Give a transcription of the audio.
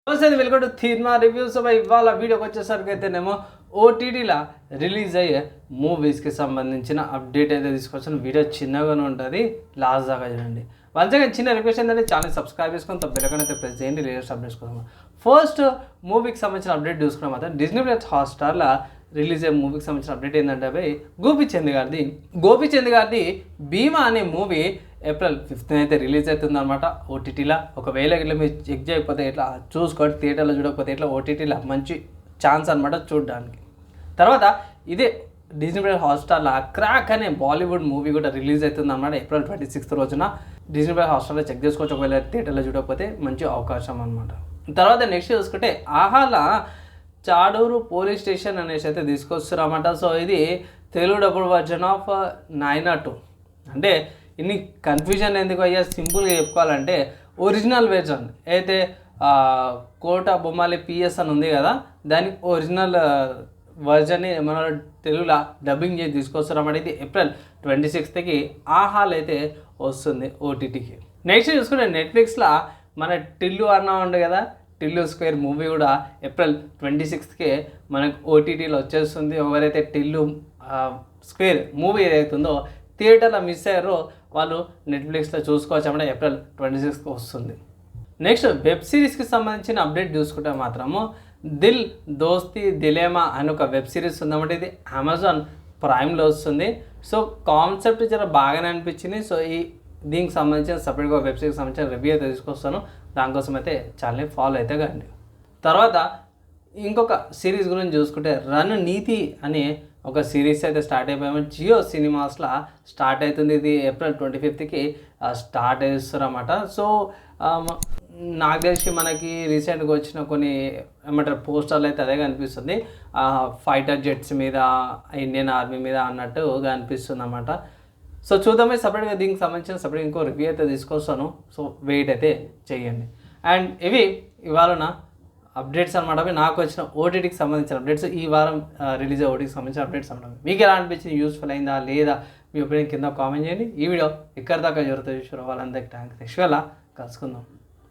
నమస్తే, welcome to cinema reviews. ఇవాళ వీడియోకి వచ్చేసరికి అయితేనేమో ఓటీటీలో రిలీజ్ అయ్యే మూవీస్కి సంబంధించిన అప్డేట్ అయితే తీసుకొచ్చిన వీడియో చిన్నగానే ఉంటుంది, లాస్ట్ దాకా చూడండి. మంచిగా చిన్న రిక్వెస్ట్ ఏంటంటే ఛానల్ సబ్స్క్రైబ్ చేసుకొని బెల్లైకాన్ అయితే ప్రెస్ చేయండి, లేటెస్ట్ అప్డేట్స్ కోసం. ఫస్ట్ మూవీకి సంబంధించిన అప్డేట్ చూసుకున్నాం మాత్రం డిజ్నీ ప్లస్ హాట్స్టార్లో రిలీజ్ అయ్యే మూవీకి సంబంధించిన అప్డేట్ ఏంటంటే గోపీచంద్ గారిది భీమా అనే మూవీ ఏప్రిల్ 5th అయితే రిలీజ్ అవుతుందన్నమాట ఓటీటీలో. ఒకవేళ ఇట్లా మీరు చెక్ చేయకపోతే ఇట్లా చూసుకోండి, థియేటర్లో చూడకపోతే ఇట్లా ఓటీటీలో మంచి ఛాన్స్ అనమాట చూడడానికి. తర్వాత ఇదే డిజ్నీ ప్లస్ హాట్స్టార్లో క్రాక్ అనే బాలీవుడ్ మూవీ కూడా రిలీజ్ అవుతుంది అనమాట ఏప్రిల్ 26th రోజున. డిజ్నీ ప్లస్ హాట్స్టార్లో చెక్ చేసుకోవచ్చు, ఒకవేళ థియేటర్లో చూడకపోతే మంచి అవకాశం అనమాట. తర్వాత నెక్స్ట్ చూసుకుంటే ఆహాలో చాడూరు పోలీస్ స్టేషన్ అనేసి అయితే తీసుకొస్తున్నారన్నమాట. సో ఇది తెలుగు డబుల్ వర్జన్ ఆఫ్ 902. అంటే ఇన్ని కన్ఫ్యూజన్ ఎందుకు అయ్యా, సింపుల్గా చెప్పుకోవాలంటే ఒరిజినల్ వెర్జన్ అయితే కోట బొమ్మాలి పిఎస్ అని ఉంది కదా, దాని ఒరిజినల్ వర్జన్ని మన తెలుగులో డబ్బింగ్ చేసి తీసుకొస్తారన్నమాట. ఇది ఏప్రిల్ 26th ఆహాల్ అయితే వస్తుంది ఓటీటీకి. నెక్స్ట్ చూసుకుంటే నెట్ఫ్లిక్స్లో మన టిల్లు అన్న ఉంది కదా, టిల్లు స్క్వేర్ మూవీ కూడా ఏప్రిల్ 26th మనకు ఓటీటీలో వచ్చేస్తుంది. ఎవరైతే టిల్లు స్క్వేర్ మూవీ ఏదైతుందో థియేటర్లో మిస్ అయ్యారో వాళ్ళు నెట్ఫ్లిక్స్లో చూసుకోవచ్చు అన్నమాట. ఏప్రిల్ 26th వస్తుంది. నెక్స్ట్ వెబ్ సిరీస్కి సంబంధించిన అప్డేట్ చూసుకుంటే మాత్రము దిల్ దోస్తీ దిలేమా అని ఒక వెబ్ సిరీస్ ఉందన్నమాట. ఇది అమెజాన్ ప్రైమ్లో వస్తుంది. సో కాన్సెప్ట్ చాలా బాగానే అనిపించింది. సో దీనికి సంబంధించిన సపరేట్గా వెబ్ సిరీస్కి సంబంధించిన రివ్యూ అయితే తీసుకొస్తాను, దానికోసం అయితే ఛానల్ని ఫాలో అయితే కండి. తర్వాత ఇంకొక సిరీస్ గురించి చూసుకుంటే రన్ నీతి అనే ఒక సిరీస్ అయితే స్టార్ట్ అయిపోయాము. జియో సినిమాస్లో స్టార్ట్ అవుతుంది. ఇది ఏప్రిల్ 25th స్టార్ట్ చేస్తారన్నమాట. సో నాకు తెలిసి మనకి రీసెంట్గా వచ్చిన కొన్ని ఏమంటారు పోస్టర్లు అయితే అదే కనిపిస్తుంది, ఫైటర్ జెట్స్ మీద, ఇండియన్ ఆర్మీ మీద అన్నట్టుగా అనిపిస్తుంది అన్నమాట. సో చూద్దామే, సపరేట్గా దీనికి సంబంధించిన సపరేట్ ఇంకో రివ్యూ అయితే తీసుకొస్తాను. సో వెయిట్ అయితే చేయండి. అండ్ ఇవి ఇవాళ అప్డేట్స్ అనమాట. నాకు వచ్చిన ఓటీటీకి సంబంధించిన అప్డేట్స్, ఈ వారం రిలీజ్ అయ్యే ఓటీటీకి సంబంధించిన అప్డేట్స్ అనమాట. మీకు ఎలా అనిపించింది, యూస్ఫుల్ అయిందా లేదా, మీ ఒపీనియన్ కింద కామెంట్ చేయండి. ఈ వీడియో ఎక్కడి దాకా జరుగుతుంది చూసారో వాళ్ళందరికీ థ్యాంక్స్. నెక్స్ట్ వేళ కలుసుకుందాం.